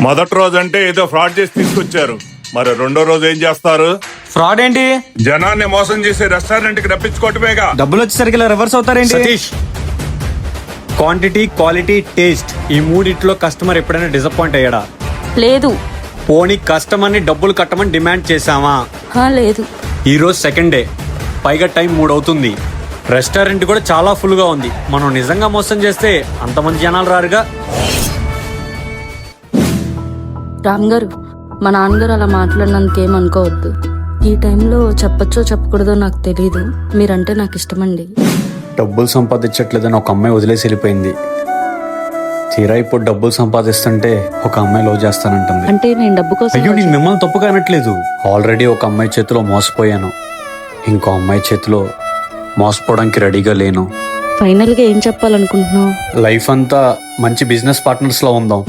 మొదటి రోజు అంటే ఏదో ఫ్రాడ్ చేసి తీసుకొచ్చారు, మరి రెండో రోజు ఏం చేస్తారు? ఫ్రాడ్ ఏంటి? జనాన్ని మోసం చేసి రెస్టారెంట్ కి రప్పించుకోవటమేగా. డబ్బులు వచ్చేసరికి ఇలా రివర్స్ అవుతారేంటి? సతీష్, క్వాంటిటీ, క్వాలిటీ, టేస్ట్ ఈ మూడిట్లో కస్టమర్ ఎప్పుడైనా డిసప్పాయింట్ అయ్యాడా? లేదు. పోనీ కస్టమర్ని డబ్బులు కట్టమని డిమాండ్ చేశామా? లేదు. ఈ రోజు సెకండ్ డే, పైగా టైం 3 అవుతుంది. రెస్టారెంట్ కూడా చాలా ఫుల్ గా ఉంది. మనం నిజంగా మోసం చేస్తే అంతమంది జనాలు రారుగా. రామ్ గారు, మా నాన్నగారు అలా మాట్లాడినందుకు ఏమనుకోవద్దు. ఈ టైంలో చెప్పచ్చో చెప్పకూడదో నాకు తెలీదు. మీరంటే నాకు ఇష్టమండి. డబ్బులు సంపాదించట్లేదని ఒక అమ్మాయి వదిలేసి వెళ్ళిపోయింది. తీరా ఇప్పుడు డబ్బులు సంపాదిస్తుంటే ఒక అమ్మాయి లవ్ చేస్తానంటుంది. అంటే నేను డబ్బు కోసం అయ్యో, నేను మిమ్మల్ని తప్పుగా అనట్లేదు. ఆల్రెడీ ఒక అమ్మాయి చేతిలో మోసపోయాను. ఇంకో అమ్మాయి చేతిలో మోసపోవడానికి రెడీగా లేను. ఫైనల్ గా ఏం చెప్పాలనుకుంటున్నావు? లైఫ్ అంతా మంచి బిజినెస్ పార్ట్నర్స్ లో ఉందాం.